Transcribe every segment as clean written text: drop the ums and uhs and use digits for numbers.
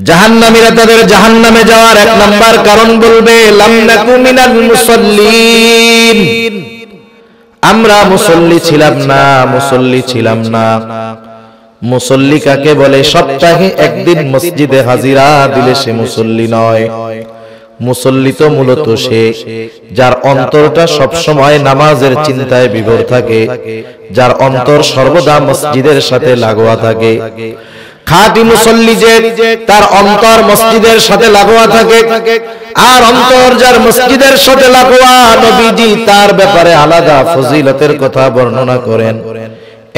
জাহান্নামীরা তাদের জাহান্নামে যাওয়ার এক নাম্বার কারণ বলবে লাম নাকু মিনাল মুসাল্লিন, আমরা মুসল্লি ছিলাম না। মুসল্লি কাকে বলে? সপ্তাহে একদিন মসজিদে হাজিরা দিলে সে মুসল্লি নয়। মুসল্লি তো মূলত সে যার অন্তরটা সব সময় নামাজের চিন্তায় বিভোর থাকে, যার অন্তর সর্বদা মসজিদের সাথে লাগোয়া থাকে। খাঁটি মুসল্লি যে তার অন্তর মসজিদের সাথে লাগোয়া থাকে, আর অন্তর যার মসজিদের সাথে লাগোয়া, নবীজি তার ব্যাপারে আলাদা ফজিলতের কথা বর্ণনা করেন।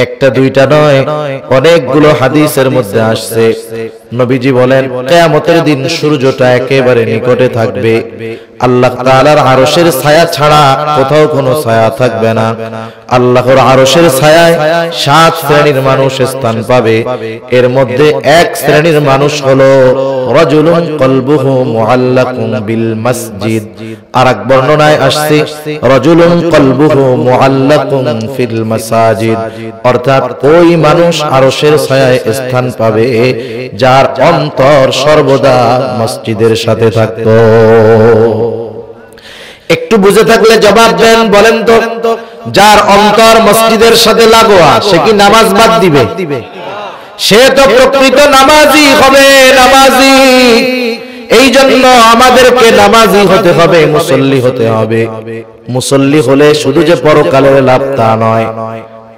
একটা দুইটা নয়, অনেকগুলো হাদিসের মধ্যে আসছে। নবীজি বলেন কিয়ামতের দিন সূর্যটা একেবারে নিকটে থাকবে, আল্লাহ তাআলার আরশের ছায়া ছাড়া কোথাও কোনো ছায়া থাকবে না। আল্লাহর আরশের ছায়ায় 7 শ্রেণীর মানুষ স্থান পাবে। এর মধ্যে এক শ্রেণীর মানুষ হলো রাজুলুন কলবুহু মুআল্লাকুন বিল মসজিদ। আরেক বর্ণনায় আসছে রাজুলুন কলবুহু মুআল্লাকুন ফিল মাসাজিদ, অর্থাৎ ওই মানুষ আরশের ছায়ায় স্থান পাবে যার অন্তর সর্বদা মসজিদের সাথে থাকতো। একটু বুঝে থাকলে জবাব দেন, বলেন তো যার অন্তর মসজিদের সাথে লাগোয়া সে কি নামাজ বাদ দিবে? সে তো প্রকৃত নামাজি হবে, নামাজি। এই জন্য আমাদেরকে নামাজি হতে হবে, মুসল্লি হতে হবে। মুসল্লি হলে শুধু যে পরকালের লাভ তা নয়।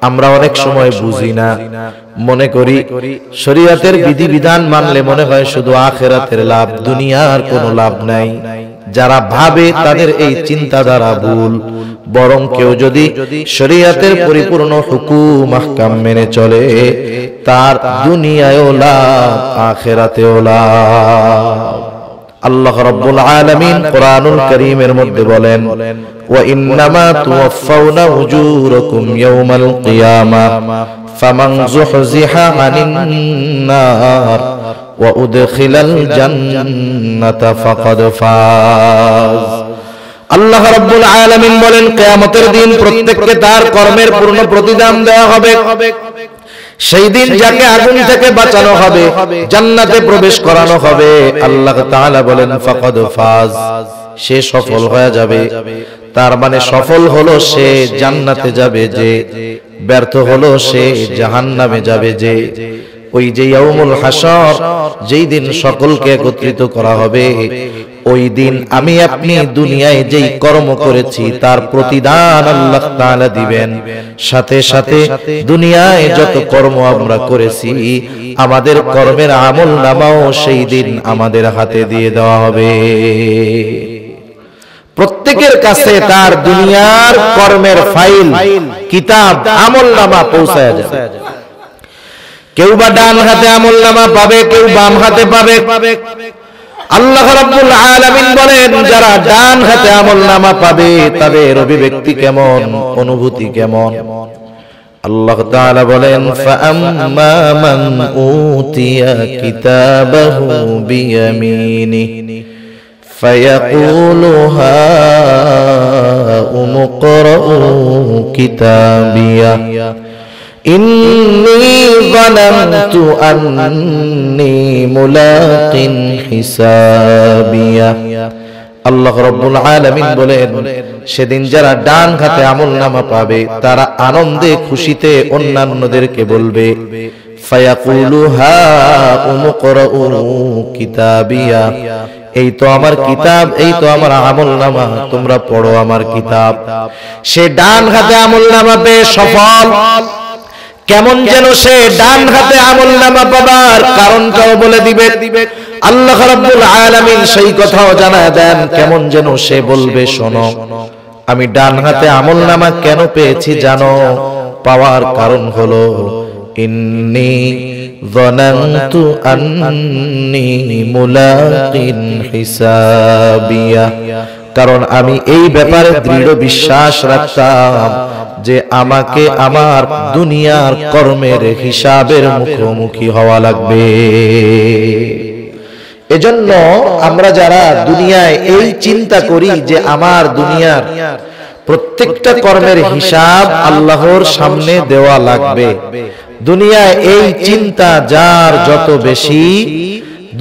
আমরা অনেক সময় বুঝি না, মনে করি শরীয়তের বিধিবিধান মানলে মনে হয় শুধু আখিরাতের লাভ, দুনিয়ার কোনো লাভ নাই। যারা ভাবে তাদের এই চিন্তাধারা ভুল। বরং কেউ যদি শরীয়তের পরিপূর্ণ হুকুম আহকাম মেনে চলে, তার দুনিয়ায়ও লাভ, আখিরাতেও লাভ। আল্লাহ রাব্বুল আলামিন কোরআনুল কারীমের মধ্যে বলেন ওয়া ইন্নামা তুওয়াফাউনা উজুরাকুম ইয়াওমাল কিয়ামাহ ফামান যুহজিহা আনিন নার ওয়া উদখিলাল জান্নাতা ফাকাদ ফাজ। আল্লাহ রাব্বুল আলামিন বলেন কিয়ামতের দিন প্রত্যেককে তার কর্মের পূর্ণ প্রতিদান দেওয়া হবে। সেই দিন যাকে আগুন থেকে বাঁচানো হবে, জান্নাতে প্রবেশ করানো হবে, আল্লাহ তাআলা বলেন ফাকাদ ফাজ, সে সফল হয়ে যাবে। তার মানে সফল হলো সে জান্নাতে যাবে যে, ব্যর্থ হলো সে জাহান্নামে যাবে যে। ওই যে ইয়াউমুল হাসর, যেই দিন সকলকে একত্রিত করা হবে, ওই দিন আমি আপনি দুনিয়ায় যেই কর্ম করেছি তার প্রতিদান আল্লাহ তাআলা দিবেন। সাথে সাথে দুনিয়ায় যত কর্ম আমরা করেছি, আমাদের কর্মের আমলনামাও সেই দিন আমাদের হাতে দিয়ে দেওয়া হবে। প্রত্যেকের কাছে তার দুনিয়ার কর্মের ফাইল, কিতাব, আমলনামা পৌঁছায় যাবে। কেউ বা ডান হাতে আমলনামা পাবে, কেউ বাম হাতে পাবে। আল্লাহ রাব্বুল আলামিন বলেন যারা ডান হাতে আমলনামা পাবে তাদের অভিব্যক্তি কেমন, অনুভূতি কেমন? আল্লাহ তাআলা বলেন ফাআম্মা মান উতিয়া কিতাবাহু বিয়ামিনিহি ফায়াকুলু হাউম ইকরাউ কিতাবিয়া ইন্নী যালামতু আন্নী মুলাকিন হিসাবিয়া। আল্লাহ রাব্বুল আলামিন বলেন সেদিন যারা ডান হাতে আমলনামা পাবে তারা আনন্দে খুশিতে অন্যান্যদেরকে বলবে ফায়াকুলু হাউম ইকরাউ কিতাবিয়া, এই তো আমার কিতাব, এই তো আমার আমলনামা, তোমরা পড়ো আমার কিতাব। সে ডান হাতে আমলনামা পেয়ে সফল। কেমন যেন সে ডান হাতে আমলনামা পাবার কারণটাও বলে দিবে। আল্লাহ রাব্বুল আলামিন সেই কথাও জানায় দেন, কেমন যেন সে বলবে শোনো, আমি ডান হাতে আমলনামা কেন পেয়েছি জানো? পাওয়ার কারণ হলো ইন্নী যানানতু আন্নী মুলাকিন হিসাবিয়া, কারণ আমি এই ব্যাপারে দৃঢ় বিশ্বাস রাখতাম যে আমাকে আমার দুনিয়ার কর্মের হিসাবের মুখোমুখি হওয়া লাগবে। এজন্য আমরা যারা দুনিয়ায় এই চিন্তা করি যে আমার দুনিয়ার প্রত্যেকটা কর্মের হিসাব আল্লাহর সামনে দেওয়া লাগবে, দুনিয়ায় এই চিন্তা যার যত বেশি,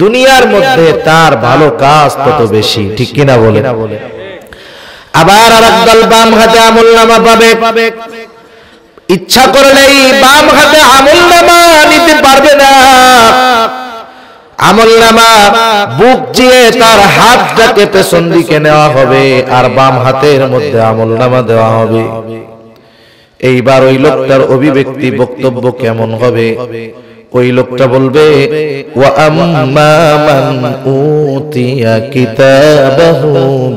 দুনিয়ার মধ্যে তার ভালো কাজ তত বেশি, ঠিক কিনা বলে? আবার আরেকদল বাম হাতে আমলনামা পাবে, ইচ্ছা করলেই বাম হাতে আমলনামা নিতে পারবে না। আমলনামা বুক চিয়ে তার হাতটাকে পেছন দিকে নেওয়া হবে আর বাম হাতের মধ্যে আমলনামা দেওয়া হবে। এইবার ওই লোকটার অভিব্যক্তি বক্তব্য কেমন হবে? ওই লোকটা বলবে, ওয়া আম্মা মান উতিয়া কিতাবাহু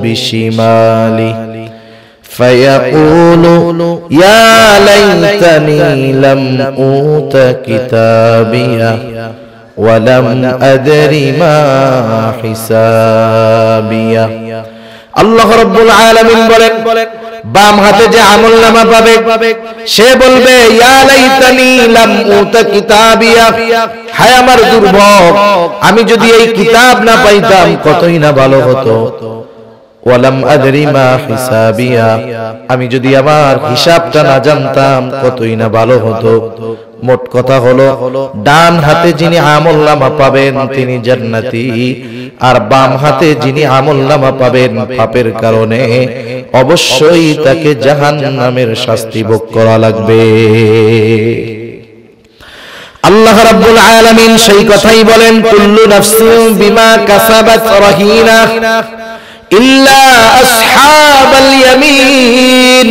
বিশিমালি ফায়াকুলু ইয়া লাইতানি লাম উতা কিতাবিয়া ওয়া লাম আদরি মা হিসাবিয়া। আল্লাহ রাব্বুল আলামিন বলেন, বাম হাতে যে আমলনামা পাবে সে বলবে, ইয়া লাইতানি লাম উতা কিতাবিয়া, হায় আমার দুর্ভোগ, আমি যদি এই কিতাব না পাইতাম কতই না ভালো হতো। ওয়ালাম আদরি মা হিসাবিয়া, আমি যদি আমার হিসাবটা না জানতাম কতই না ভালো হতো। মোট কথা হলো, ডান হাতে যিনি আমলনামা পাবেন তিনি জান্নাতি, আর বাম হাতে যিনি আমলনামা পাবেন পাপের কারণে অবশ্যই তাকে জাহান্নামের শাস্তি ভোগ করা লাগবে। আল্লাহ রাব্বুল আলামিন সেই কথাই বলেন, কুল্লু নাফসিন বিমা কাসাবাত রাহিনা ইল্লা আসহাবাল ইয়ামিন।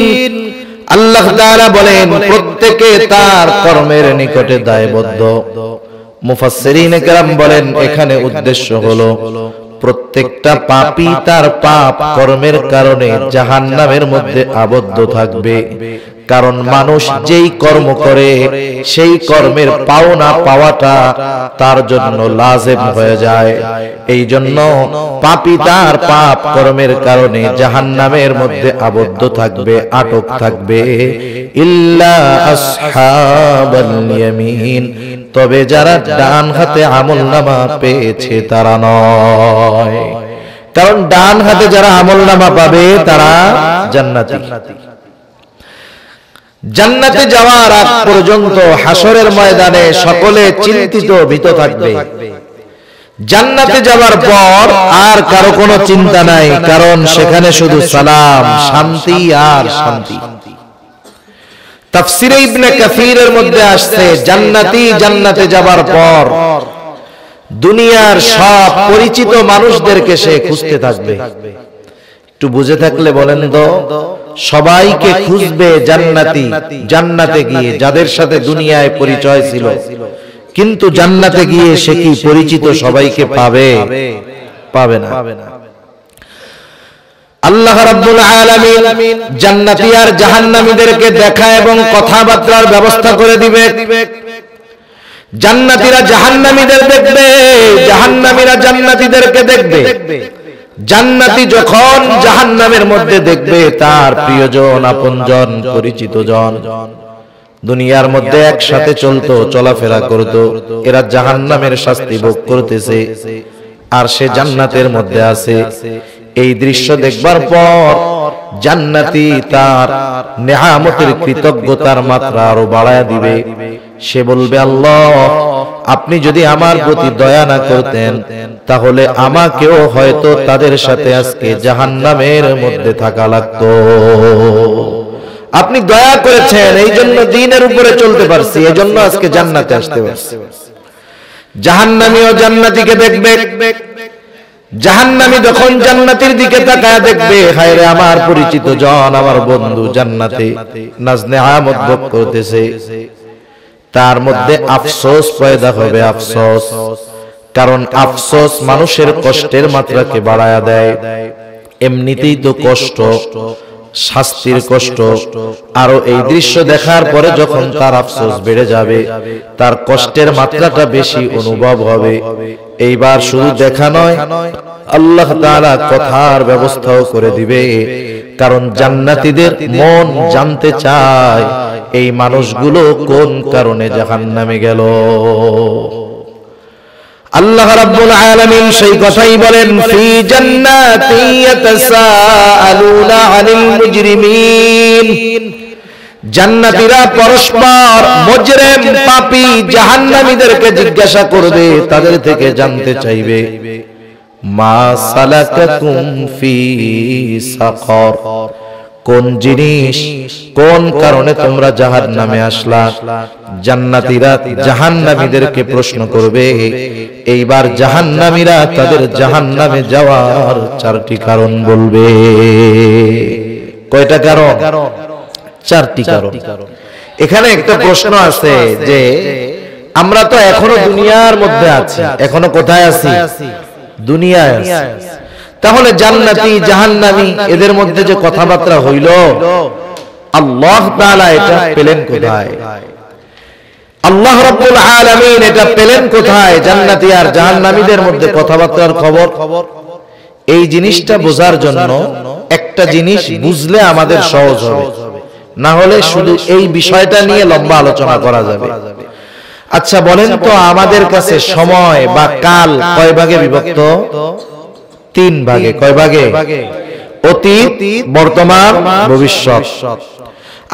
আল্লাহ তাআলা বলেন, প্রত্যেকে তার কর্মের নিকটে দায়বদ্ধ। মুফাসসিরিনে কেরাম বলেন, এখানে উদ্দেশ্য হলো প্রত্যেকটা পাপী তার পাপ কর্মের কারণে জাহান্নামের মধ্যে আবদ্ধ থাকবে। কারণ মানুষ যেই কর্ম করে সেই কর্মের পাওনা পাওয়াটা তার জন্য লাজিম হয়ে যায়। এই জন্য পাপী তার পাপ কর্মের কারণে জাহান্নামের মধ্যে আবদ্ধ থাকবে, আটক থাকবে। ইল্লা আসহাবাল ইয়ামিন, তবে যারা ডান হাতে আমলনামা পেয়েছে তারা নয়। কারণ ডান হাতে যারা আমলনামা পাবে তারা জান্নাতি। জান্নাতে যাওয়ার আগ পর্যন্ত হাসরের ময়দানে সকলে চিন্তিত ভীত থাকবে। জান্নাতে যাওয়ার পর আর কারো কোনো চিন্তা নাই, কারণ সেখানে শুধু সালাম, শান্তি আর শান্তি। তাফসীরে ইবনে কাসীরের মধ্যে আসছে, জান্নাতি জান্নাতে যাবার পর দুনিয়ার সব পরিচিত মানুষদেরকে সে খুঁজতে থাকবে। একটু বুঝে থাকলে বলেন তো, সবাইকে খুঁজবে জান্নাতি জান্নাতে গিয়ে, যাদের সাথে দুনিয়ায় পরিচয় ছিল, কিন্তু জান্নাতে গিয়ে সে কি পরিচিত সবাইকে পাবে? পাবে না। আল্লাহ রাব্বুল আলামিন জান্নাতি আর জাহান্নামীদেরকে দেখা এবং কথাবার্তার ব্যবস্থা করে দিবে। জান্নাতীরা জাহান্নামীদের দেখবে, জাহান্নামীরা জান্নাতীদেরকে দেখবে। জান্নাতি যখন জাহান্নামের মধ্যে দেখবে তার প্রিয়জন, আপনজন, পরিচিত জন, দুনিয়ার মধ্যে একসাথে চলতো, চলাফেরা করতো, এরা জাহান্নামের শাস্তি ভোগ করতেছে আর সে জান্নাতের মধ্যে আছে। এই দৃশ্য দেখবার পর জান্নাতি তার নেয়ামতের কৃতজ্ঞতার মাত্রা আরো বাড়ায় দিবে। সে বলবে, আল্লাহ, আপনি যদি আমার প্রতি দয়া না করতেন তাহলে আমাকেও হয়তো তাদের সাথে আজকে জাহান্নামের মধ্যে থাকা লাগতো। আপনি দয়া করেছেন, এই জন্য দ্বীনের উপরে চলতে পারছি, এই জন্য আজকে জান্নাতে আসতে পারছি। জাহান্নামীও জান্নাতীকে দেখবে। জাহান্নামী যখন জান্নাতের দিকে তাকায় দেখবে, হায় রে, আমার পরিচিত জন, আমার বন্ধু জান্নাতে নাজ নেয়ামত ভোগ করতেছে। তার মধ্যে আফসোস পয়দা হবে, আফসোস। কারণ আফসোস মানুষের কষ্টের মাত্রাকে বাড়ায়া দেয়। এমনিতেই তো কষ্ট, শাস্তির কষ্ট, আরো এই দৃশ্য দেখার পরে যখন তার আফসোস বেড়ে যাবে, তার কষ্টের মাত্রাটা বেশি অনুভব হবে। এইবার শুধু দেখা নয়, আল্লাহ তাআলা কথার ব্যবস্থাও করে দিবে। কারণ জান্নাতীদের মন জানতে চায় এই মানুষগুলো কোন কারণে জাহান্নামে গেল। আল্লাহ রাব্বুল আলামিন সেই কথাই বলেন, ফি জান্নাতি ইয়াতাসাআলুনা আনিল মুজরিমিন। জান্নাতীরা পরস্পর মুজরিম পাপী জাহান্নামীদেরকে জিজ্ঞাসা করবে, তাদের থেকে জানতে চাইবে, মা সালাকাকুম ফি সাকর, কোন জিনিস কোন কারণে তোমরা জাহান্নামে আসলা। জান্নাতীরা জাহান্নামীদেরকে প্রশ্ন করবে, এইবার জাহান্নামীরা তাদের জাহান্নামে যাওয়ার 4টি কারণ বলবে। কয়টা কারণ? 4টি কারণ। এখানে একটা প্রশ্ন আছে যে আমরা তো এখনো দুনিয়ার মধ্যে আছি, এখনো কোথায় আছি? দুনিয়ায় আছি। তাহলে জান্নাতি জাহান্নামী এদের মধ্যে যে কথাবার্তা হইল, আল্লাহ তাআলা এটা পেলেন কোথায়? আল্লাহ রাব্বুল আলামিন এটা পেলেন কোথায়? জান্নাতি আর জাহান্নামীদের মধ্যে কথাবার্তার খবর। এই জিনিসটা বোঝার জন্য একটা জিনিস বুঝলে আমাদের সহজ হবে, না হলে শুধু এই বিষয়টা নিয়ে লম্বা আলোচনা করা যাবে। আচ্ছা বলেন তো, আমাদের কাছে সময় বা কাল কয় ভাগে বিভক্ত? 3 ভাগে। কয় ভাগে? অতীত, বর্তমান, ভবিষ্যৎ।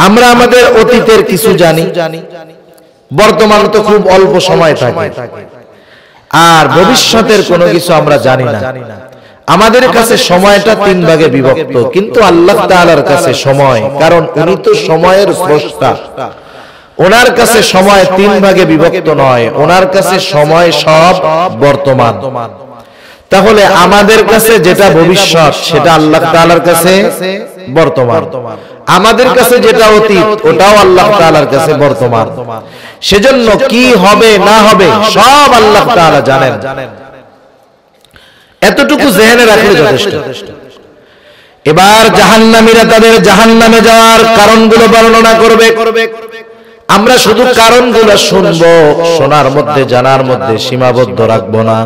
আমরা আমাদের অতীতের কিছু জানি, বর্তমান তো খুব অল্প সময় থাকে, আর ভবিষ্যতের কোনো কিছু আমরা জানি না। আমাদের কাছে সময়টা 3 ভাগে বিভক্ত, কিন্তু আল্লাহ তাআলার কাছে সময়, কারণ উনি তো সময়ের স্রষ্টা, ওনার কাছে সময় 3 ভাগে বিভক্ত নয়, ওনার কাছে সময় সব বর্তমান। তাহলে আমাদের কাছে যেটা ভবিষ্যৎ সেটা আল্লাহ তাআলার কাছে বর্তমান, আমাদের কাছে যেটা অতীত ওটাও আল্লাহ তাআলার কাছে বর্তমান। সেজন্য কি হবে না হবে সব আল্লাহ তাআলা জানেন। এতটুকু জেনে রাখলে যথেষ্ট। এবার জাহান্নামীরা তাদের জাহান্নামে যাওয়ার কারণগুলো বর্ণনা করবে। আমরা শুধু কারণগুলো শুনবো, শোনার মধ্যে জানার মধ্যে সীমাবদ্ধ রাখবো না,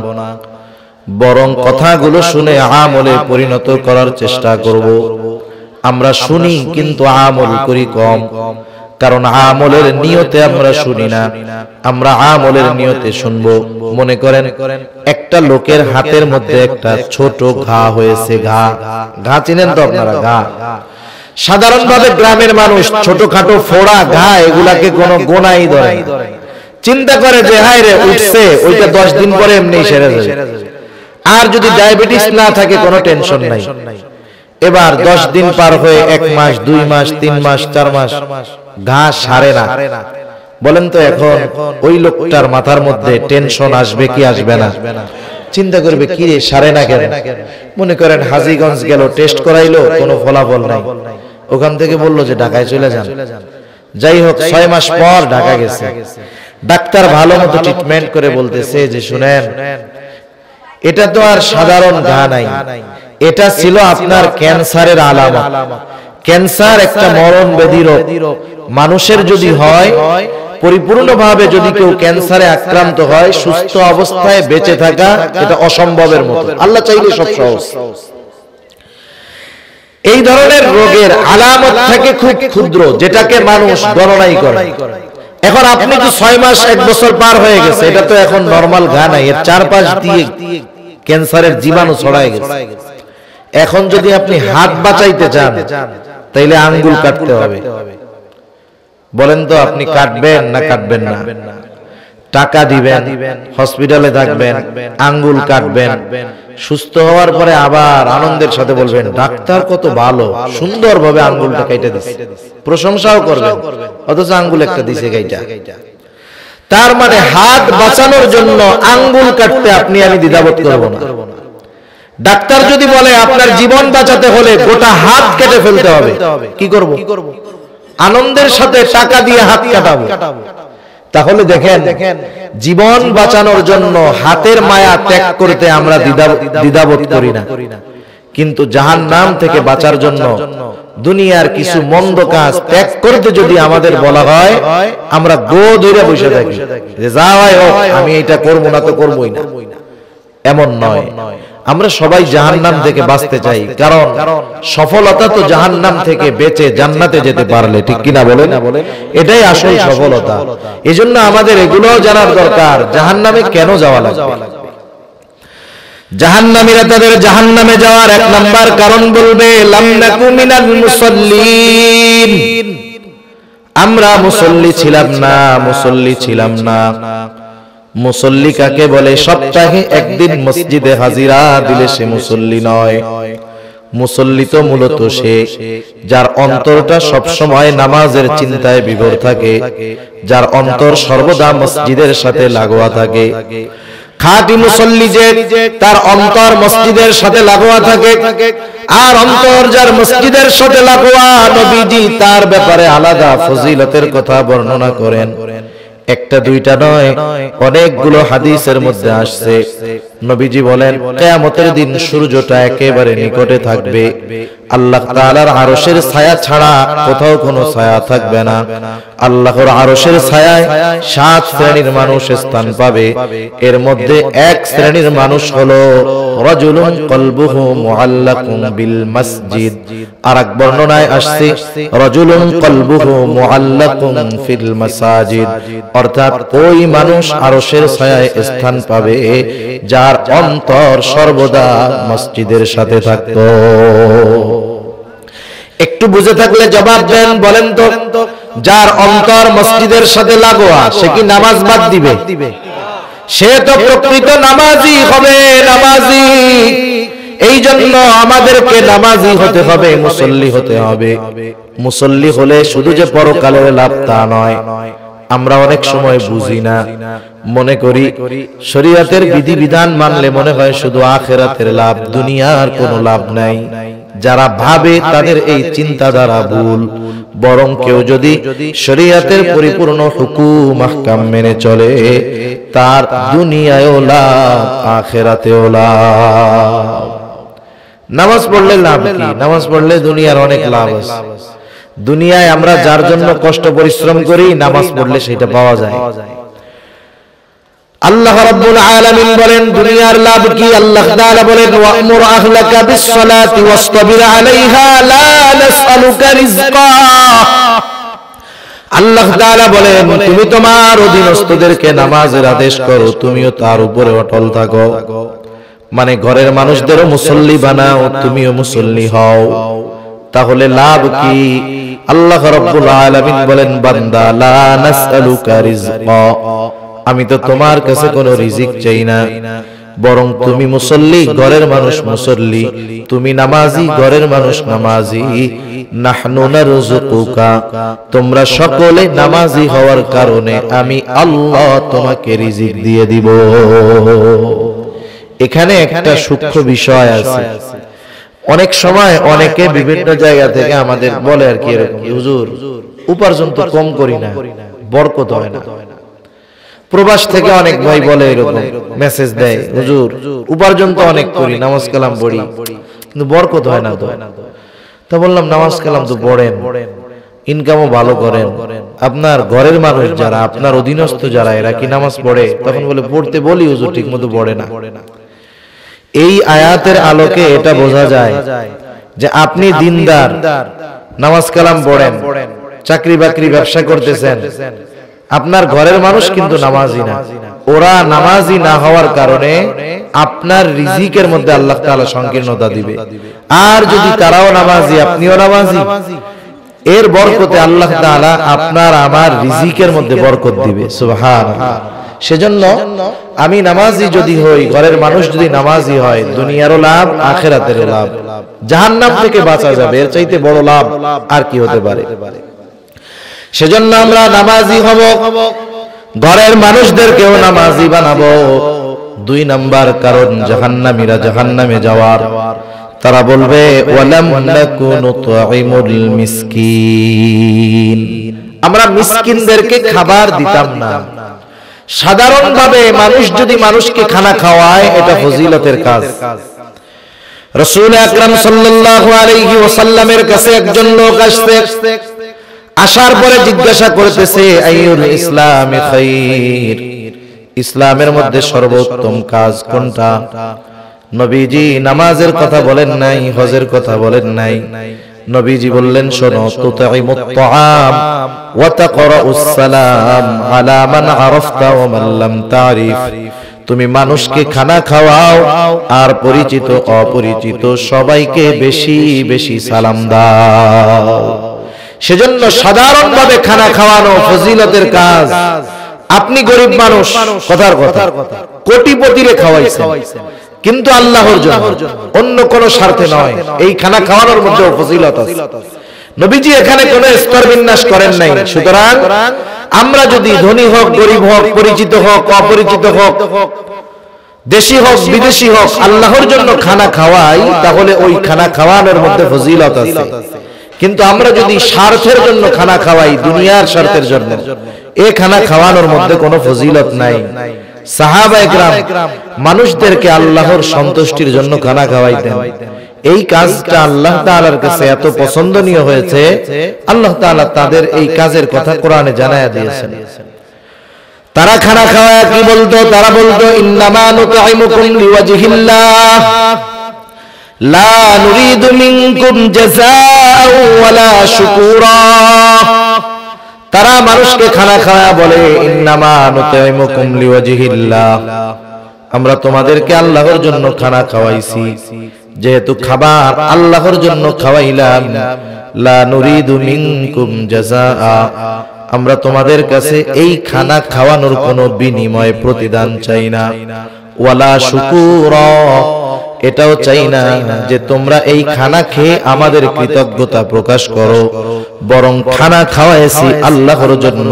বরং কথাগুলো শুনে আমলে পরিণত করার চেষ্টা করব। আমরা শুনি কিন্তু আমল করি কম, কারণ আমলের নিয়তে আমরা শুনি না, আমরা আমলের নিয়তে শুনবো। মনে করেন একটা লোকের হাতের মধ্যে একটা ছোট ঘা হয়েছে, ঘা চিনেন তো আপনারা? ঘা সাধারণভাবে গ্রামের মানুষ ছোটখাটো ফোড়া ঘা এগুলাকে কোনো গোনাই ধরে না, চিন্তা করে যে হায় রে উঠছে, ওইটা 10 দিন পরে এমনি সেরে যাবে। আর যদি ডায়াবেটিস না থাকে কোনো টেনশন নাই। এবার 10 দিন পার হয়ে 1 মাস, 2 মাস, 3 মাস, 4 মাস, ঘা সারে না। বলেন তো এখন ওই লোকটার মাথার মধ্যে টেনশন আসবে কি আসবে না? চিন্তা করবে কি রে সারে না কেন? মনে করেন হাজীগঞ্জ গেল, টেস্ট করাইলো, কোনো ফলাফল নাই। ওখান থেকে বললো যে ঢাকায় চলে যান। যাই হোক 6 মাস পর ঢাকা গেছে। ডাক্তার ভালো মতো ট্রিটমেন্ট করে বলতেছে যে শুনেন, এটা তো আর সাধারণ ঘা নাই, এটা ছিল আপনার ক্যান্সারের আলামত। ক্যান্সার একটা মরণ ব্যাধি রোগ। মানুষের যদি হয়, পরিপূর্ণভাবে যদি কেউ ক্যান্সারে আক্রান্ত হয়, সুস্থ অবস্থায় বেঁচে থাকা এটা অসম্ভবের মতো। আল্লাহ চাইলে সব সহজ। এই ধরনের রোগের আলামত থাকে খুব ক্ষুদ্র, যেটাকে মানুষ গণনাই করে। এখন আপনি তো 6 মাস 1 বছর পার হয়ে গেছে, এটা তো এখন নরমাল ঘা নাই, এর চারপাশ দিয়ে ক্যান্সারের জীবাণু ছড়ায় গেছে। এখন যদি আপনি হাত বাঁচাইতে চান তাইলে আঙ্গুল কাটতে হবে। বলেন তো আপনি কাটবেন না কাটবেন না? টাকা দিবেন, হসপিটালে থাকবেন, আঙ্গুল কাটবেন, সুস্থ হওয়ার পরে আবার আনন্দের সাথে বলবেন ডাক্তার কত ভালো, সুন্দরভাবে আঙ্গুলটা কেটে দিছে, প্রশংসাও করবেন, অথচ আঙ্গুল একটা দিছে কাইটা। তার মানে হাত বাঁচানোর জন্য আঙ্গুল কাটতে আপনি আমি দ্বিধাবোধ করব না। ডাক্তার যদি বলে আপনার জীবন বাঁচাতে হলে গোটা হাত কেটে ফেলতে হবে, কি করব? আনন্দের সাথে টাকা দিয়ে হাত কাটাবো। তাহলে দেখেন জীবন বাঁচানোর জন্য হাতের মায়া ত্যাগ করতে আমরা দ্বিধাবোধ করি না, কিন্তু জাহান্নাম থেকে বাঁচার জন্য দুনিয়ার কিছু মন্দ কাজ ত্যাগ করতে যদি আমাদের বলা হয়, আমরা গো ধরে বসে থাকি যে যা হয় হোক, আমি এটা করব না তো করবই না। এমন নয়, আমরা সবাই জাহান্নাম থেকে বাঁচতে চাই, কারণ সফলতা তো জাহান্নাম থেকে বেঁচে জান্নাতে যেতে পারলে, ঠিক কিনা বলেন? এটাই আসল সফলতা। এজন্য আমাদের এগুলোও জানার দরকার, জাহান্নামে কেন যাওয়া লাগবে। জাহান্নামীরা তাদের জাহান্নামে যাওয়ার 1 নাম্বার কারণ বলবে লাম নাকু মিনাল মুসাল্লিন, আমরা মুসল্লি ছিলাম না। মুসল্লি কাকে বলে? সপ্তাহে একদিন মসজিদে হাজিরা দিলে সে মুসল্লি নয়। মুসল্লি তো মূলত সে যার অন্তরটা সবসময় নামাজের চিন্তায় বিভোর থাকে, যার অন্তর সর্বদা মসজিদের সাথে লাগোয়া থাকে। খাঁটি মুসল্লি যে তার অন্তর মসজিদের সাথে লাগোয়া থাকে, আর অন্তর যার মসজিদের সাথে লাগোয়া, নবীজি তার ব্যাপারে আলাদা ফজিলতের কথা বর্ণনা করেন। একটা দুইটা নয়, অনেকগুলো হাদিসের মধ্যে আসছে। নবীজি বলেন কিয়ামতের দিন সূর্যটা একেবারে নিকটে থাকবে, আল্লাহ তাআলার আরশের ছায়া ছাড়া কোথাও কোনো ছায়া থাকবে না। আল্লাহর আরশের ছায়ায় 7 শ্রেণীর মানুষ স্থান পাবে। এর মধ্যে এক শ্রেণীর মানুষ হলো রাজুলুন কলবুহু মুআল্লাকুন বিল মসজিদ। আরেক বর্ণনায় আসছে রাজুলুন কলবুহু মুআল্লাকুন ফিল মাসাজিদ, অর্থাৎ ওই মানুষ আরশের ছায়ায় স্থান পাবে যার অন্তর সর্বদা মসজিদের সাথে থাকতো। একটু বুঝে থাকলে জবাব দেন, বলেন তো যার অন্তর মসজিদের সাথে লাগোয়া সে কি নামাজ বাদ দিবে? সে তো প্রকৃত নামাজি হবে, নামাজি। এই জন্য আমাদেরকে নামাজি হতে হবে, মুসল্লি হতে হবে। মুসল্লি হলে শুধু যে পরকালের লাভ তা নয়। আমরা অনেক সময় বুঝি না, মনে করি শরীয়তের বিধিবিধান মানলে মনে হয় শুধু আখিরাতের লাভ, দুনিয়ার কোনো লাভ নাই। যারা ভাবে তাদের এই চিন্তাধারা ভুল। বরং কেউ যদি শরীয়তের পরিপূর্ণ হুকুম আহকাম মেনে চলে, তার দুনিয়ায়ও লাভ, আখিরাতেও লাভ। নামাজ পড়লে লাভ কি? নামাজ পড়লে দুনিয়ার অনেক লাভ আছে। দুনিয়ায় আমরা যার জন্য কষ্ট পরিশ্রম করি, নামাজ পড়লে সেটা পাওয়া যায়। আল্লাহ রাব্বুল আলামিন বলেন দুনিয়ার লাভ কি? আল্লাহ তাআলা বলেন ওয়া'মুর আহলাকা বিস-সালাতি ওয়াসতাবির আলাইহা লা নাসআলুকা রিজকা। আল্লাহ তাআলা বলেন তুমি তোমার অধীনস্থদেরকে নামাজের আদেশ করো, তুমিও তার উপরে অটল থাকো। মানে ঘরের মানুষদেরও মুসল্লি বানাও, তুমিও মুসল্লি হও। তাহলে লাভ কি? আল্লাহ রাব্বুল আলামিন বলেন বান্দা লা নাসআলুকা রিজকা, আমি তো তোমার কাছে কোনো রিজিক চাই না, বরং তুমি মুসল্লি, ঘরের মানুষ মুসল্লি, তুমি নামাজি, ঘরের মানুষ নামাজি। নাহনু নারযুকুকা, তোমরা সকলে নামাজি হওয়ার কারণে আমি আল্লাহ তোমাকে রিজিক দিয়ে দিব। এখানে একটা সূক্ষ্ম বিষয় আছে। অনেক সময় অনেকে বিভিন্ন জায়গা থেকে আমাদের বলে আর কি, এরকম হুজুর উপার্জন তো কম করি না, বরকত হয় না। প্রবাস থেকে অনেক ভাই বলে, এরকম মেসেজ দেয়, হুজুর উপার্জন তো অনেক করি, নামাজ কালাম পড়ি, কিন্তু বরকত হয় না। তো বললাম নামাজ কালাম তো পড়েন, ইনকামও ভালো করেন, আপনার ঘরের মানুষ যারা, আপনার অধীনস্থ যারা, এরা কি নামাজ পড়ে? তখন বলে পড়তে বলি হুজুর, ঠিক মতো পড়ে না। এই আয়াতের আলোকে এটা বোঝা যায় যে আপনি দিনদার, নামাজ কালাম পড়েন, চাকরি বাকরি ব্যবসা করতেছেন, আপনার ঘরের মানুষ কিন্তু নামাজি না। ওরা নামাজি না হওয়ার কারণে আপনার রিজিকের মধ্যে আল্লাহ তাআলা সংকীর্ণতা দিবে। আর যদি তারাও নামাজি, আপনিও নামাজি, এর বরকতে আল্লাহ তাআলা আপনার আমার রিজিকের মধ্যে বরকত দিবে। সুবহানাল্লাহ। সেজন্য আমি নামাজি যদি হই, ঘরের মানুষ যদি নামাজি হয়, দুনিয়ারও লাভ, আখিরাতেরও লাভ, জাহান্নাম থেকে বাঁচা যাবে। এর চাইতে বড় লাভ আর কি হতে পারে? সেজন্য আমরা নামাজি হব, ঘরের মানুষদেরকেও নামাজি বানাবো। 2 নাম্বার কারণ জাহান্নামীরা জাহান্নামে যাওয়ার, তারা বলবে ওয়ালাম নাকু নুতঈমুল মিসকিন, আমরা মিসকিনদেরকে খাবার দিতাম না। সাধারণভাবে মানুষ যদি মানুষকে খানা খাওয়ায়, এটা ফজিলতের কাজ। রাসূল আকরাম সাল্লাল্লাহু আলাইহি ওয়াসাল্লামের কাছে একজন লোক আসছে, আসার পরে জিজ্ঞাসা করতেছে আইয়ুল ইসলামি খায়র, ইসলামের মধ্যে সর্বোত্তম কাজ কোনটা? নবীজি নামাজের কথা বলেন নাই, হজের কথা বলেন নাই। নবীজি বললেন শোনো, তুতঈমুত তাআম ওয়া তাকরাউস সালাম আলা মান আরাফতা ওয়া মান লাম তারিফ, তুমি মানুষকে খানা খাওয়াও আর পরিচিত অপরিচিত সবাইকে বেশি বেশি সালাম দাও। সেজন্য সাধারণভাবে খানা খাওয়ানো ফজিলতের কাজ। আপনি গরিব মানুষ, কথার কথা, কোটিপতিরে খাওয়াইছেন, কিন্তু আল্লাহর জন্য, অন্য কোন স্বার্থে নয়। এই খানা খাওয়ানোর মধ্যে ফজিলত আছে। নবীজি এখানে কোন স্তর বিন্যাস করেন নাই। সুতরাং আমরা যদি ধনী হোক, গরিব হোক, পরিচিত হোক, অপরিচিত হোক, দেশি হোক, বিদেশি হোক, আল্লাহর জন্য খানা খাওয়াই, তাহলে ওই খানা খাওয়ানোর মধ্যে ফজিলত আছে। কিন্তু আমরা যদি স্বার্থের জন্য খানা খাওয়াই, দুনিয়ার স্বার্থের জন্য, এই খানা খাওয়ানোর মধ্যে কোনো ফজিলত নাই। সাহাবায়ে কেরাম মানুষদেরকে আল্লাহর সন্তুষ্টির জন্য খানা খাওয়াইতেন। এই কাজটা আল্লাহ তাআলার কাছে এত পছন্দনীয় হয়েছে, আল্লাহ তাআলা তাদের এই কাজের কথা কোরআনে জানায়া দিয়েছেন। তারা খানা খাওয়ায় কি বলতো? তারা বলতো, ইন্নামা নুতঈমুকুম লিওয়াজহিল্লাহ লা নুরিদু মিনকুম জাযাআও ওয়ালা শুকুরা। তারা মানুষকে খানা খাওয়া বলে, ইন্নামা নুতঈমুকুম লিওয়াজহিল্লাহ, আমরা তোমাদেরকে আল্লাহর জন্য খানা খাওয়াইছি, যেহেতু খাবার আল্লাহর জন্য খাওয়াইলাম, লা নুরিদু মিনকুম জাযাআ, আমরা তোমাদের কাছে এই খানা খাওয়ানোর কোনো বিনিময় প্রতিদান চাই না, ওয়ালা শুকুরা, এটাও চাই না যে তোমরা এই খানা খেয়ে আমাদের কৃতজ্ঞতা প্রকাশ করো, বরং খানা খাওয়াইছি আল্লাহর জন্য,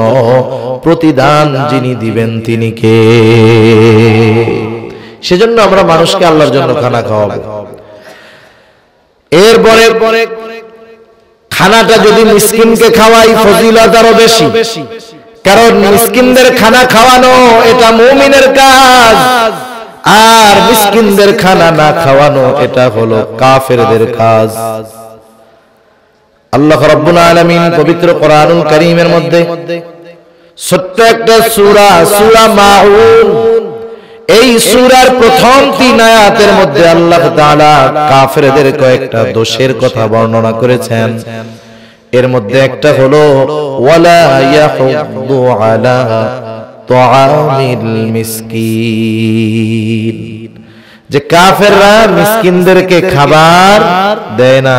প্রতিদান যিনি দিবেন তিনি কে? সেজন্য আমরা মানুষকে আল্লাহর জন্য খানা খাওয়াবো। এরপরে খানাটা যদি মিসকিনকে খাওয়াই, ফজিলত আরো বেশি, কারণ মিসকিনদের খানা খাওয়ানো এটা মুমিনের কাজ, আর মিসকিনদের খানা না খাওয়ানো এটা হলো কাফেরদের কাজ। আল্লাহ রাব্বুল আলামিন পবিত্র কোরআনুল কারীমের মধ্যে ছোট্ট একটা সূরা, সূরা মাউন, এই সূরার প্রথম 3 আয়াতের মধ্যে আল্লাহ তাআলা কাফেরদের কয়েকটা দোষের কথা বর্ণনা করেছেন। এর মধ্যে একটা হলো ওয়ালা ইয়াহুদ্দু আলা তুআমিল মিসকিন, যে কাফেররা মিসকিনদেরকে খাবার দেয় না,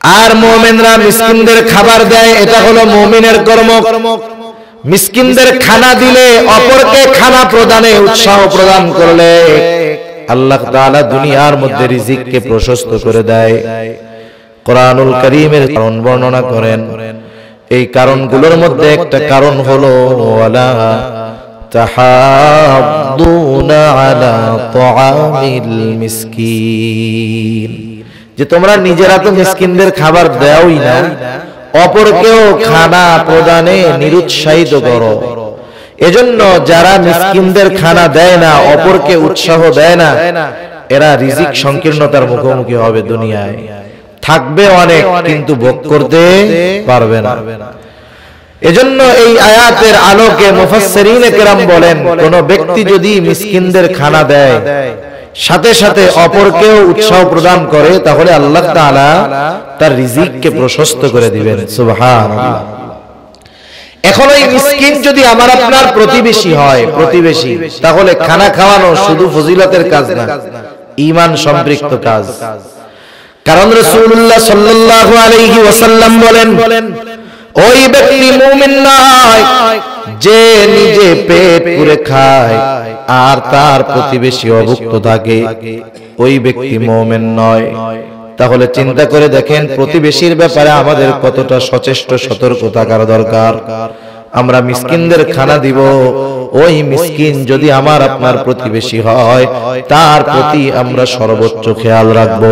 আর মুমিনরা মিসকিনদের খাবার দেয়, এটা হলো মুমিনের কর্ম। মিসকিনদের খানা দিলে, অপরকে খানা প্রদানে উৎসাহ প্রদান করলে আল্লাহ তাআলা দুনিয়ার মধ্যে রিজিককে প্রশস্ত করে দেয়। কোরআনুল কারীমের কারণ বর্ণনা করেন, এই কারণগুলোর মধ্যে একটা কারণ হলো ওয়ালা তাহাদ্দুনা আলা তুআমিল মিসকিন, যে তোমরা নিজেরা তো মিসকিনদের খাবার দাওই না, অপরকেও খানা প্রদানে নিরুৎসাহিত করো। এজন্য যারা মিসকিনদের খানা দেয় না, অপরকে উৎসাহ দেয় না, এরা রিজিক সংকীর্ণতার মুখোমুখি হবে। দুনিয়ায় থাকবে অনেক, কিন্তু ভোগ করতে পারবে না। এজন্য এই আয়াতের আলোকে মুফাসসিরিনে কেরাম বলেন, কোন ব্যক্তি যদি মিসকিনদের খানা দেয়, সাথে সাথে অপরকেও উৎসাহ প্রদান করে, তাহলে আল্লাহ তাআলা তার রিজিককে প্রশস্ত করে দিবেন। সুবহানাল্লাহ। এখন এই মিসকিন যদি আমার আপনার প্রতিবেশী হয়, প্রতিবেশী, তাহলে খানা খাওয়ানো শুধু ফজিলতের কাজ না, ঈমান সম্পৃক্ত কাজ। কারণ রাসূলুল্লাহ সাল্লাল্লাহু আলাইহি ওয়াসাল্লাম বলেন, ওই ব্যক্তি মুমিন নয় যে নিজে পেট পুরে খায় আর তার প্রতিবেশী অভুক্ত থাকে, ওই ব্যক্তি মুমিন নয়। তাহলে চিন্তা করে দেখেন, প্রতিবেশীর ব্যাপারে আমাদের কতটা সচেষ্ট, সতর্ক থাকার দরকার। আমরা মিসকিনদের খানা দিব, ওই মিসকিন যদি আমার আপনার প্রতিবেশী হয়, তার প্রতি আমরা সর্বোচ্চ খেয়াল রাখবো।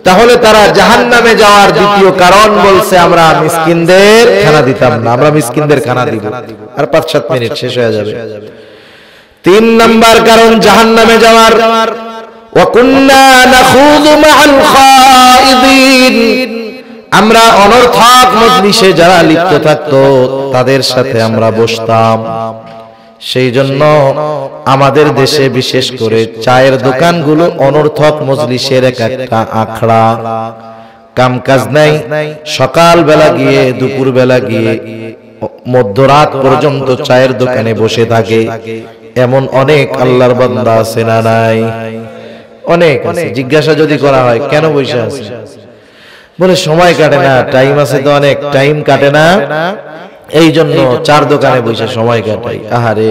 তাহলে তারা জাহান্নামে যাওয়ার দ্বিতীয় কারণ বলছে, আমরা মিসকিনদের খানা দিতাম না, আমরা মিসকিনদের খানা দিব। আর 5-7 মিনিট শেষ হয়ে যাবে। 3 নাম্বার কারণ জাহান্নামে যাওয়ার, ওয়া কুন্না নাখুযু মা'আল খায়িদিন, আমরা অনর্থক মজলিসে যারা লিপ্ত থাকতো তাদের সাথে আমরা বসতাম। সেই জন্য আমাদের দেশে বিশেষ করে চায়ের দোকানগুলো অনর্থক মজলিসের একটা আখড়া। কাম কাজ নাই, সকাল বেলা গিয়ে, দুপুর বেলা গিয়ে, মধ্যরাত পর্যন্ত চায়ের দোকানে বসে থাকে। এমন অনেক আল্লাহর বান্দা আছে না নাই? অনেক আছে। জিজ্ঞাসা যদি করা হয় কেন বসে আছে, বলে সময় কাটে না, টাইম আছে তো অনেক, টাইম কাটে না, এই জন্য চার দোকানে বসে সময় কাটাই। আহারে,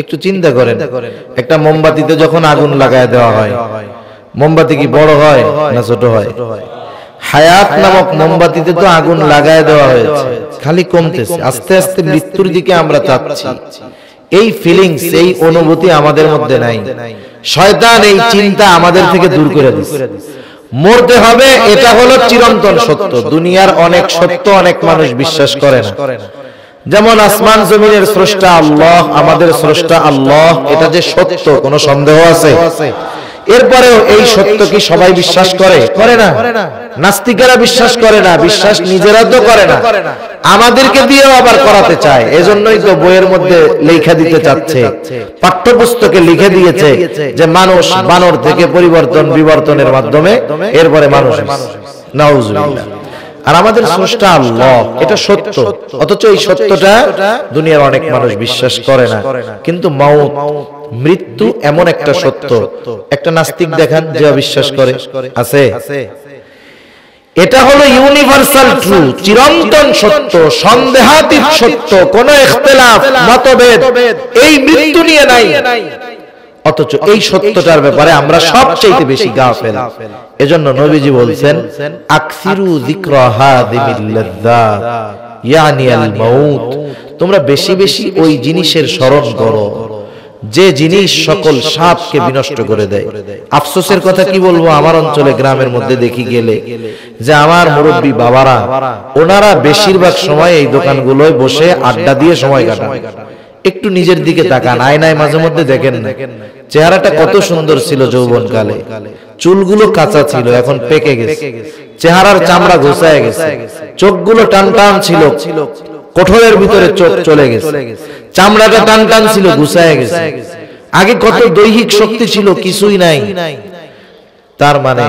একটু চিন্তা করেন, একটা মোমবাতিতে যখন আগুন লাগায় দেওয়া হয়, মোমবাতি কি বড় হয় না ছোট হয়? হায়াত নামক মোমবাতিতে তো আগুন লাগায় দেওয়া হয়েছে, খালি কমতেছে, আস্তে আস্তে মৃত্যুর দিকে আমরা যাচ্ছি। এই ফিলিংস, এই অনুভূতি আমাদের মধ্যে নাই। শয়তান এই চিন্তা আমাদের থেকে দূর করে দিচ্ছে। মরতে হবে, এটা হলো চিরন্তন সত্য। দুনিয়ার অনেক সত্য অনেক মানুষ বিশ্বাস করে না। যেমন আসমান জমিনের স্রষ্টা আল্লাহ, আমাদের স্রষ্টা আল্লাহ, এটা যে সত্য কোনো সন্দেহ আছে? এরপরেও এই সত্য কি সবাই বিশ্বাস করে? করে না। নাস্তিকেরা বিশ্বাস করে না, বিশ্বাস নিজেরা তো করে না, আমাদেরকে দিয়েও আবার করাতে চায়। এজন্যই তো বইয়ের মধ্যে লেখা দিতে চাচ্ছে, পাঠ্যপুস্তকে লিখে দিয়েছে যে মানুষ বানর থেকে পরিবর্তন বিবর্তনের মাধ্যমে এরপরে মানুষ। নাউজুবিল্লাহ। আর আমাদের স্রষ্টা আল্লাহ, এটা সত্য, অথচ এই সত্যটা দুনিয়ার অনেক মানুষ বিশ্বাস করে না। কিন্তু মাউত, মৃত্যু এমন একটা সত্য, একটা নাস্তিক দেখান যে অবিশ্বাস করে? আছে? এটা হলো ইউনিভার্সাল ট্রু, চিরন্তন সত্য, সন্দেহাতীত সত্য, কোনো ইখতিলাফ মতভেদ এই মৃত্যু নিয়ে নাই। অথচ এই সত্যটার ব্যাপারে আমরা সবচেয়ে বেশি গাফেল। এজন্য নবীজি বলছেন, আকসিরু যিকরা হাদিমিল লাযযাত ইয়ানি আল মাউত, তোমরা বেশি বেশি ওই জিনিসের স্মরণ করো যে জিনিস সকল সাপকে বিনষ্ট করে দেয়। আফসোসের কথা কি বলবো, আমার অঞ্চলে গ্রামের মধ্যে দেখি গেলে যে আমার মুরব্বী বাবারা, ওনারা বেশিরভাগ সময় এই দোকানগুলোয় বসে আড্ডা দিয়ে সময় কাটান। একটু নিজের দিকে তাকান, আয়নায় মাঝে মধ্যে দেখেন না চেহারাটা কত সুন্দর ছিল যৌবনকালে, চুলগুলো কাঁচা ছিল, এখন পেকে গেছে, চেহারার চামড়া ঘোষায় গেছে, চোখগুলো টান টান ছিল, কোঠরের ভিতরে চোখ চলে গেছে, চামড়াটা টান টান ছিল, ঘুষায় গেছে। আগে কত দৈহিক শক্তি ছিল, কিছুই নাই। তার মানে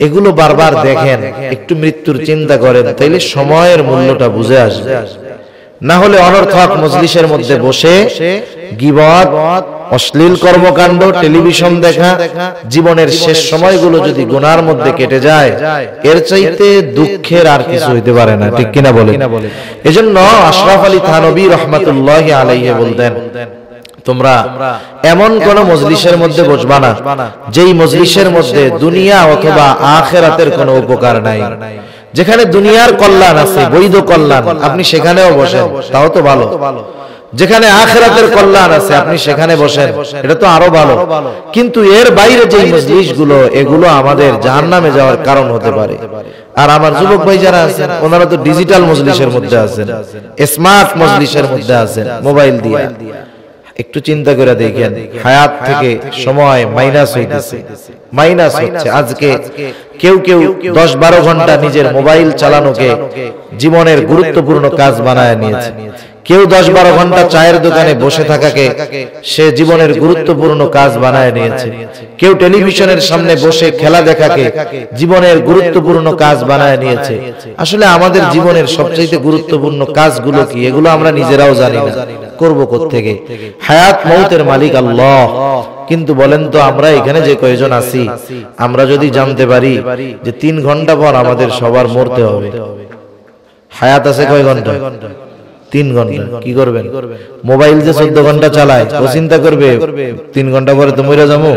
এগুলো বারবার দেখেন, একটু মৃত্যুর চিন্তা করেন, তাইলে সময়ের মূল্যটা বুঝে আসবে। না হলে অনর্থক মজলিসের মধ্যে বসে গীবত, অশ্লীল কর্মকাণ্ড, টেলিভিশন দেখা, জীবনের শেষ সময়গুলো যদি গুনার মধ্যে কেটে যায়, এর চাইতে দুঃখের আর কিছু হইতে পারে না। ঠিক কিনা বলেন? এজন্য আশরাফ আলী থানভী রাহমাতুল্লাহি আলাইহি বলতেন, তোমরা এমন কোন মজলিসের মধ্যে বসবা না যেই মজলিসের মধ্যে দুনিয়া অথবা আখিরাতের কোনো উপকার নাই। যেখানে দুনিয়ার কল্যাণ আছে, বৈধ কল্যাণ, আপনি সেখানেও বসেন, তাও তো ভালো। যেখানে আখিরাতের কল্যাণ আছে আপনি সেখানে বসেন, এটা তো আরো ভালো। কিন্তু এর বাইরে যে মজলিসগুলো, এগুলো আমাদের জাহান্নামে যাওয়ার কারণ হতে পারে। আর আমার যুবক ভাই যারা আছেন, ওনারা তো ডিজিটাল মজলিসের মধ্যে আছেন, স্মার্ট মজলিসের মধ্যে আছেন, মোবাইল দিয়ে। একটু চিন্তা করে দেখেন, হায়াত থেকে সময় মাইনাস হইতেছে, মাইনাস হচ্ছে। আজকে কেউ কেউ 10-12 ঘন্টা নিজের মোবাইল চালানোকে জীবনের গুরুত্বপূর্ণ কাজ বানায় নিয়েছে। কেউ 10-12 ঘন্টা চায়ের দোকানে বসে থাকাকে সে জীবনের গুরুত্বপূর্ণ কাজ বানায় নিয়েছে। কেউ টেলিভিশনের সামনে বসে খেলা দেখাকে জীবনের গুরুত্বপূর্ণ কাজ বানায় নিয়েছে। আসলে আমাদের জীবনের সবচেয়ে গুরুত্বপূর্ণ কাজগুলো কি, এগুলো আমরা নিজেরাও জানি না, করব কোত্থেকে? হায়াত মৌতের মালিক আল্লাহ। কিন্তু বলেন তো, আমরা এখানে যে কয়জন আছি, আমরা যদি জানতে পারি যে 3 ঘন্টা পর আমাদের সবার মরতে হবে, হায়াত আছে কয় ঘন্টা? 3 ঘন্টা। কি করবেন? মোবাইল যে 14 ঘন্টা চালায়, ও চিন্তা করবে 3 ঘন্টা পরে তো মরে যাবো,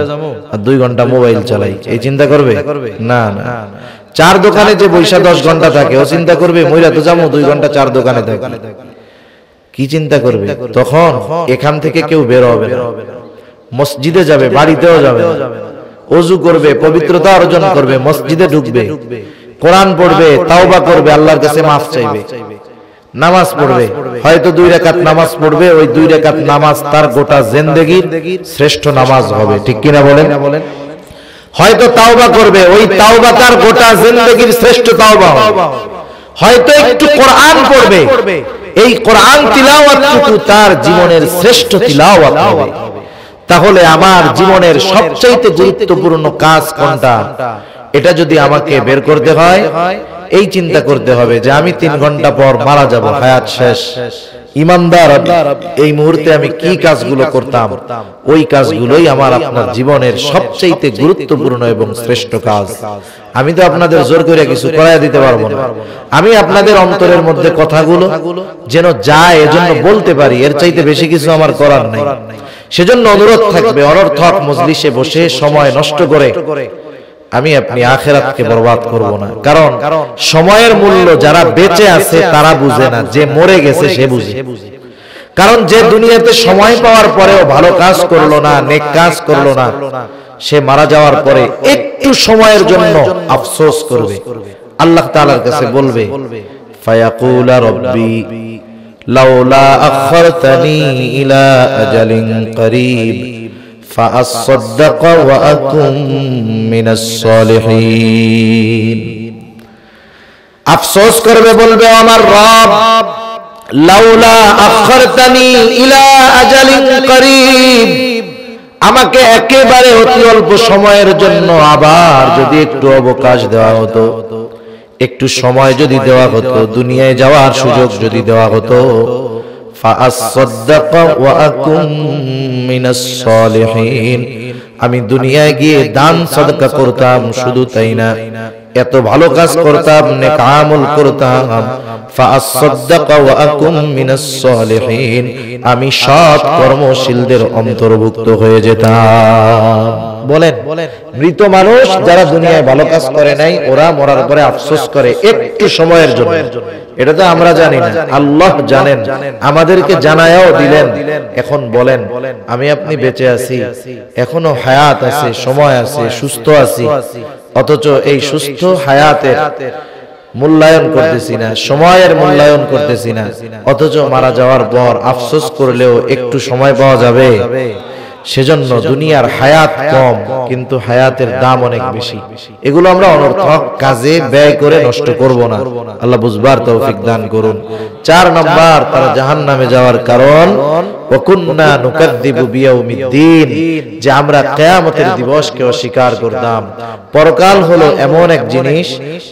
আর 2 ঘন্টা মোবাইল চালাই, এই চিন্তা করবে? না না। চার দোকানে যে বৈশা 10 ঘন্টা থাকে, ও চিন্তা করবে মইরা তো যাবো, 2 ঘন্টা চার দোকানে থাকে। কি চিন্তা করবে? তখন এখান থেকে কেউ বের হবে না, মসজিদে যাবে, বাড়িতেও যাবে না, ওযু করবে, পবিত্রতা অর্জন করবে, মসজিদে ঢুকবে, কোরআন পড়বে, তাওবা করবে, আল্লাহর কাছে মাফ চাইবে, নামাজ পড়বে, হয়তো 2 রাকাত নামাজ পড়বে, ওই 2 রাকাত নামাজ তার গোটা জিন্দেগীর শ্রেষ্ঠ নামাজ হবে। ঠিক কিনা বলেন? হয়তো তাওবা করবে, ওই তাওবা তার গোটা জিন্দেগীর শ্রেষ্ঠ তাওবা হবে। হয়তো একটু কোরআন পড়বে, এই কোরআন তিলাওয়াতটুকু তার জীবনের শ্রেষ্ঠ তিলাওয়াত হবে। তাহলে আমার জীবনের সবচেয়ে গুরুত্বপূর্ণ কাজ কোনটা, এটা যদি আমাকে বের করতে হয়, এই চিন্তা করতে হবে যে আমি 3 ঘন্টা পর মারা যাব, হায়াত শেষ। ইমানদার এই মুহূর্তে আমি কি কাজগুলো করতাম, ওই কাজগুলোই আমার আপনার জীবনের সবচেয়ে গুরুত্বপূর্ণ এবং শ্রেষ্ঠ কাজ। আমি তো আপনাদের জোর করে কিছু করায় দিতে পারবো না। আমি আপনাদের অন্তরের মধ্যে কথাগুলো যেন যায় এজন্য বলতে পারি, এর চাইতে বেশি কিছু আমার করার নাই। সেজন্য অনুরোধ থাকবে, অনর্থক মজলিসে বসে সময় নষ্ট করে আমি আপনি আখিরাতকে বরবাদ করব না। কারণ সময়ের মূল্য যারা বেঁচে আছে তারা বুঝে না, যে মরে গেছে সে বুঝে। কারণ যে দুনিয়াতে সময় পাওয়ার পরেও ভালো কাজ করলো না, নেক কাজ করলো না, সে মারা যাওয়ার পরে একটু সময়ের জন্য আফসোস করবে, আল্লাহ তাআলার কাছে বলবে ফায়াকুলা রব্বি লাউলা আখরতানি ইলা আজালিন করিব فأصدق وأكن من الصالحين। আফসোস করবে, বলবে আমার রব লাউলা আখরতানি ইলা আজালিন করিব, আমাকে একেবারে অতি অল্প সময়ের জন্য আবার যদি একটু অবকাশ দেওয়া হতো, একটু সময় যদি দেওয়া হতো, দুনিয়ায় যাওয়ার সুযোগ যদি দেওয়া হতো, ফাআসসাদদাক ওয়া আকুম মিনাস সালিহিন, আমি দুনিয়ায় গিয়ে দান সাদকা করতাম, শুধু তাই না এত ভালো কাজ করতাম, নেক আমল করতাম, ফাআসসাদদাক ওয়া আকুম মিনাস সালিহিন, আমি সৎ কর্মশীলদের অন্তর্ভুক্ত হয়ে যেতাম। বলেন, মৃত মানুষ যারা দুনিয়ায় ভালো কাজ করে নাই, ওরা মরার পরে আফসোস করে একটু সময়ের জন্য। এটা তো আমরা জানি না, আল্লাহ জানেন, আমাদেরকে জানায়াও দিলেন। এখন বলেন, আমি আপনি বেঁচে আছি, এখনো হায়াত আছে, সময় আছে, সুস্থ আছি, অথচ এই সুস্থ হায়াতের মূল্যায়ন করতেছি না, সময়ের মূল্যায়ন করতেছি না, অথচ মারা যাওয়ার পর আফসোস করলেও একটু সময় পাওয়া যাবে। সেজন্য দুনিয়ার হায়াত কম, কিন্তু হায়াতের দাম অনেক বেশি। এগুলো আমরা অনর্থক কাজে ব্যয় করে নষ্ট করব না, আল্লাহ বুঝবার তৌফিক দান করুন। 4 নম্বর, তারা জাহান্নামে যাওয়ার কারণ ওয়া কুন্না নুকাযযিবু বিয়াউমিদ্দিন, যে আমরা কিয়ামতের দিবসকে অস্বীকার করতাম। পরকাল হলো এমন এক জিনিস,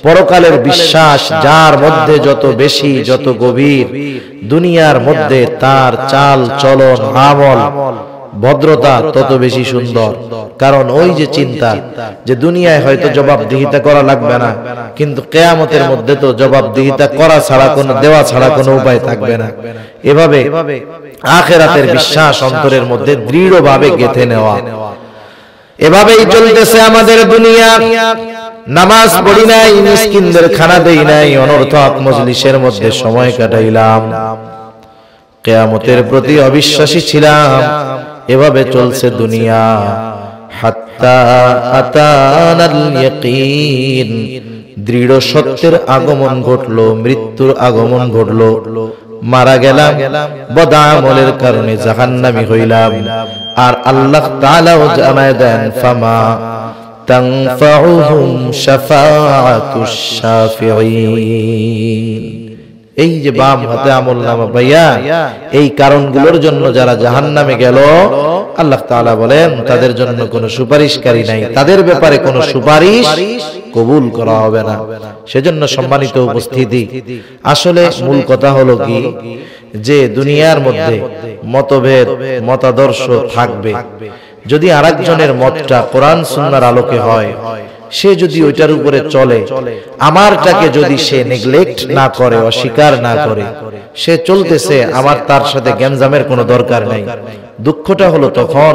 পরকালের বিশ্বাস যার মধ্যে যত বেশি, যত গভীর, দুনিয়ার মধ্যে তার চাল চলন আমল ভদ্রতা তত বেশি সুন্দর। কারণ ওই যে চিন্তা যে দুনিয়ায় হয়তো জবাবদিহিতা করা লাগবে না, কিন্তু কিয়ামতের মধ্যে তো জবাবদিহিতা করা ছাড়া কোনো, দেওয়া ছাড়া কোনো উপায় থাকবে না। এভাবে আখিরাতের বিশ্বাস অন্তরের মধ্যে দৃঢ়ভাবে গেঁথে নেওয়া। এভাবেই চলতেছে আমাদের দুনিয়া। নামাজ পড়ি নাই, মিসকিনদের খানা দেই নাই, অনর্থক মজলিসের মধ্যে সময় কাটাইলাম, কিয়ামতের প্রতি অবিশ্বাসী ছিলাম। এভাবে চলছে দুনিয়া। হাত্তা আতানাল ইয়াকিন, দৃঢ় সত্যের আগমন ঘটলো, মৃত্যুর আগমন ঘটলো, মারা গেলাম, বদআমলের কারণে জাহান্নামী হইলাম। আর আল্লাহ তাআলাও জানায় দেন ফামা তানফাউহুম শাফাআতুশ শাফিঈন। এই যে বাম হাতে আমলনামা পাইয়া এই কারণগুলোর জন্য যারা জাহান্নামে গেল, আল্লাহ তাআলা বলেন তাদের জন্য কোনো সুপারিশকারী নাই, তাদের ব্যাপারে কোনো সুপারিশ কবুল করা হবে না। সেজন্য সম্মানিত উপস্থিতি, আসলে মূল কথা হলো কি, যে দুনিয়ার মধ্যে মতভেদ, মতাদর্শ থাকবে। যদি আরেকজনের মতটা কোরআন সুন্নাহর আলোকে হয়, সে যদি ওইটার উপরে চলে, আমারটাকে যদি সে নেগলেক্ট না করে, অস্বীকার না করে, সে চলতেছে, আমার তার সাথে গ্যাঞ্জামের কোনো দরকার নাই। দুঃখটা হলো তখন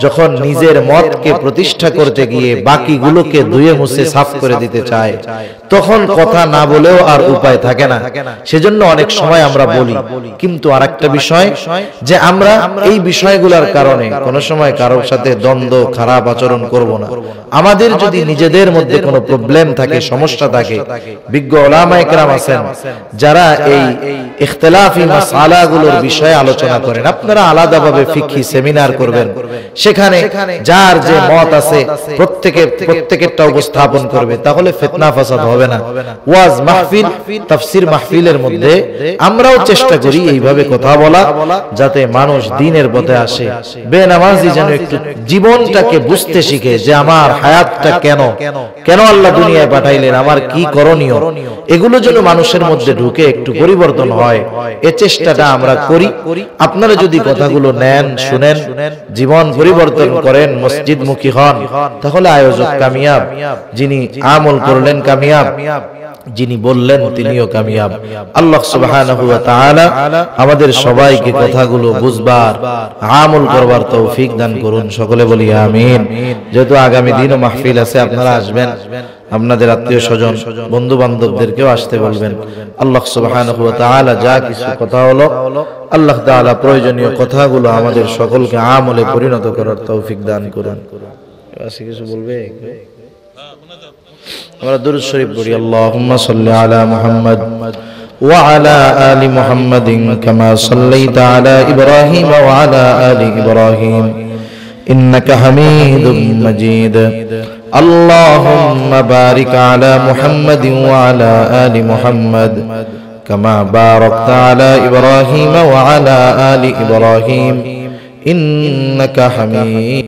যখন নিজের মতকে প্রতিষ্ঠা করতে গিয়ে বাকিগুলোকে ধুয়ে মুছে সাফ করে দিতে চায়, তখন কথা না বলেও আর উপায় থাকে না। সেজন্য অনেক সময় আমরা বলি, কিন্তু আরেকটা বিষয় যে আমরা এই বিষয়গুলোর কারণে কোনো সময় কারোর সাথে দ্বন্দ্ব, খারাপ আচরণ করব না। আমাদের যদি নিজেদের মধ্যে কোনো প্রবলেম থাকে, সমস্যা থাকে, বিজ্ঞ উলামায়ে কেরাম আছেন যারা এই ইখতিলাফি মাসআলাগুলোর বিষয়ে আলোচনা করেন। আপনারা আলাদাভাবে ফিকহি সেমিনার করবেন, সেখানে যার যে মত আছে প্রত্যেকেরটা উপস্থাপন করবে, তাহলে ফিতনা ফাসাদ হবে না। ওয়াজ মাহফিল, তাফসীর মাহফিলের মধ্যে আমরাও চেষ্টা করি এইভাবে কথা বলা, যাতে মানুষ দ্বীনের পথে আসে। বেনামাজি যেন একটু জীবনটাকে বুঝতে শিখে যে আমার হায়াতটা কেন আল্লাহ দুনিয়ায় পাঠাইলেন, আমার কি করণীয়, এগুলো যেন মানুষের মধ্যে ঢুকে একটু পরিবর্তন হয়, এই চেষ্টাটা আমরা করি। আপনারা যদি কথাগুলো নেন, শুনেন, জীবন পরিবর্তন করেন, মসজিদমুখী হন, তাহলে আয়োজক কামিয়াব, যিনি আমল করলেন কামিয়াব, যিনি বললেন তিনিও কামিয়াব। আল্লাহ সুবহানাহু ওয়া তাআলা আমাদের সবাইকে কথাগুলো বুঝবার, আমল করবার তৌফিক দান করুন। সকলে বলি আমিন। যেহেতু আগামী দিনও মাহফিল আছে, আপনারা আসবেন, আপনাদের আত্মীয় স্বজন, বন্ধু বান্ধবদেরকেও আসতে বলবেন। আল্লাহ সুবহানাহু ওয়া তাআলা যা কিছু কথা হলো, আল্লাহ তাআলা প্রয়োজনীয় কথাগুলো আমাদের সকলকে আমলে পরিণত করার তৌফিক দান করুন। আছে কিছু বলবে? আমরা দুরূদ শরীফ পড়ি। আল্লাহুম্মা সাল্লি আলা মুহাম্মাদ ওয়া আলা আলি মুহাম্মাদিন কামা সাল্লাইতা আলা ইব্রাহিম ওয়া আলা আলি ইব্রাহিম ইন্নাকা হামিদুম মাজিদ। আল্লাহুম্মা বারিক আলা মুহাম্মাদিন ওয়া আলা আলি মুহাম্মাদ কামা বারাকতা আলা ইব্রাহিম ওয়া আলা আলি ইব্রাহিম ইন্নাকা হামিদ।